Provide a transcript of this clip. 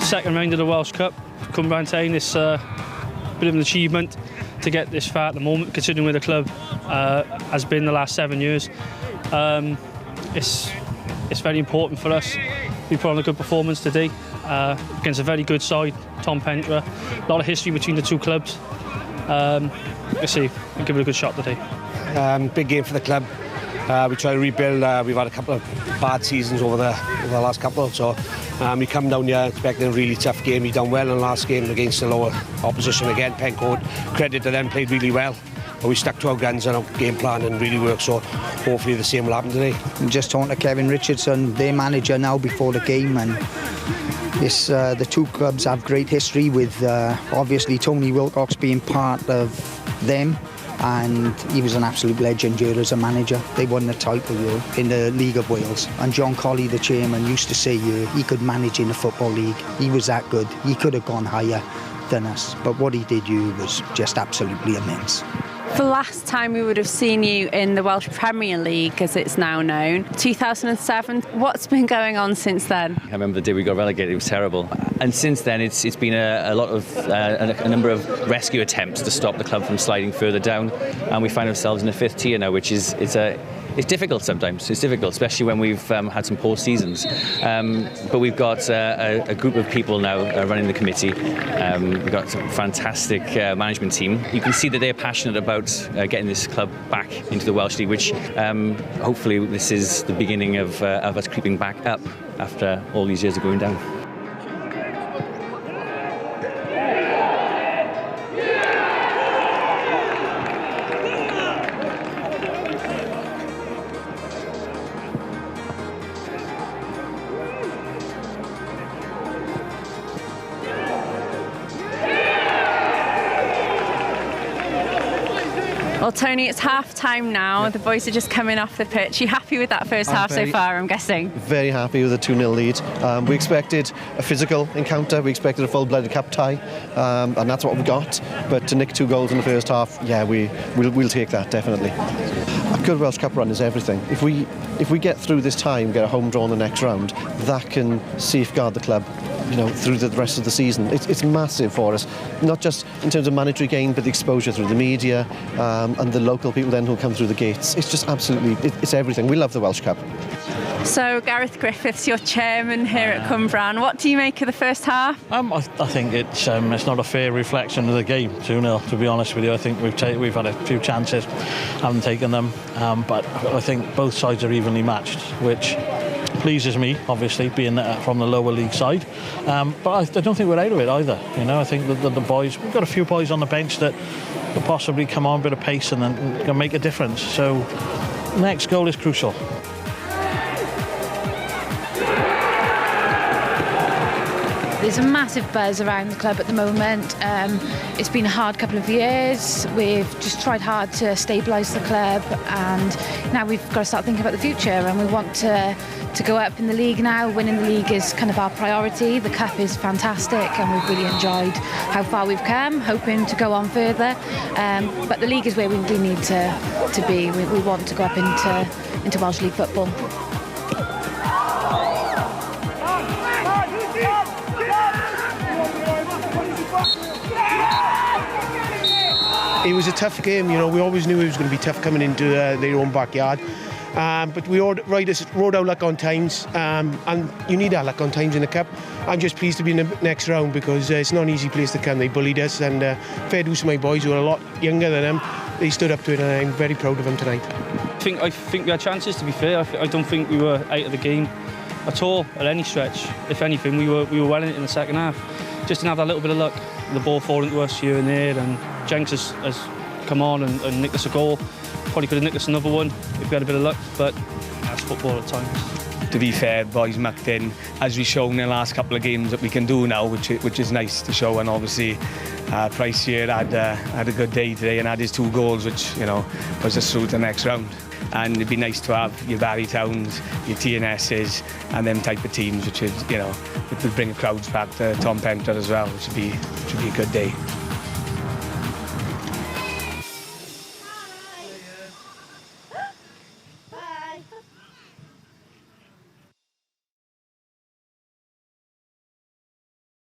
Second round of the Welsh Cup, Cwmbran Stadium. It's a bit of an achievement to get this far at the moment, considering where the club has been the last 7 years. It's very important for us. We put on a good performance today against a very good side, Pentre. A lot of history between the two clubs. Let's see, we'll give it a good shot today. Big game for the club. We try to rebuild. We've had a couple of bad seasons over the last couple, so we come down here expecting a really tough game. We done well in the last game against the lower opposition again. Pentre, credit to them, played really well. But we stuck to our guns and our game plan and really worked, so hopefully the same will happen today. I'm just talking to Kevin Richardson, their manager now before the game, and the two clubs have great history with obviously Tony Wilcox being part of them, and he was an absolute legend here as a manager. They won the title in the League of Wales, and John Colley, the chairman, used to say he could manage in the Football League. He was that good. He could have gone higher than us, but what he did here was just absolutely immense. The last time we would have seen you in the Welsh Premier League, as it's now known, 2007. What's been going on since then? I remember the day we got relegated, it was terrible. And since then, it's been a number of rescue attempts to stop the club from sliding further down. And we find ourselves in the 5th tier now, which is it's difficult sometimes. It's difficult, especially when we've had some poor seasons. But we've got a group of people now running the committee. We've got a fantastic management team. You can see that they're passionate about getting this club back into the Welsh League, which hopefully this is the beginning of us creeping back up after all these years of going down. Well, Tony, it's half-time now. Yeah. The boys are just coming off the pitch. You happy with that first half so far, I'm guessing? Very happy with a 2-0 lead. We expected a physical encounter. We expected a full-blooded cup tie, and that's what we got. But to nick 2 goals in the first half, yeah, we'll take that, definitely. A good Welsh Cup run is everything. If we get through this time, get a home draw in the next round, that can safeguard the club, through the rest of the season. It's massive for us, not just in terms of monetary gain, but the exposure through the media and the local people then who'll come through the gates. It's just absolutely, it's everything. We love the Welsh Cup. So, Gareth Griffiths, your chairman here at Cwmbran. What do you make of the first half? I think it's not a fair reflection of the game, 2-0, to be honest with you. I think we've had a few chances, haven't taken them, but I think both sides are evenly matched, which pleases me, obviously, being from the lower league side. But I don't think we're out of it either. I think that the boys, we've got a few boys on the bench that will possibly come on a bit of pace and then can make a difference. So, next goal is crucial. There's a massive buzz around the club at the moment. It's been a hard couple of years. We've just tried hard to stabilise the club, and now we've got to start thinking about the future, and we want to go up in the league now. Winning the league is kind of our priority. The cup is fantastic, and we've really enjoyed how far we've come, hoping to go on further. But the league is where we need to be. We want to go up into Welsh League football. It was a tough game, we always knew it was going to be tough coming into their own backyard. But we rode our luck on times, and you need our luck on times in the Cup. I'm just pleased to be in the next round because it's not an easy place to come. They bullied us, and fair dues to my boys who are a lot younger than them. They stood up to it, and I'm very proud of them tonight. I think we had chances, to be fair. I don't think we were out of the game at all, at any stretch. If anything, we were well in it in the second half. Just didn't have that little bit of luck. The ball falling to us here and there, and Jenks has come on and nicked us a goal. Probably could have nicked us another one if we had a bit of luck, but that's football at times. To be fair, boys mucked in, as we've shown in the last couple of games that we can do now, which is nice to show. And obviously, Price here had a good day today and had his 2 goals, which was us through to the next round. And it'd be nice to have your Barry Towns, your TNSs, and them type of teams, which is it would bring crowds back to Pentre as well, which would be a good day.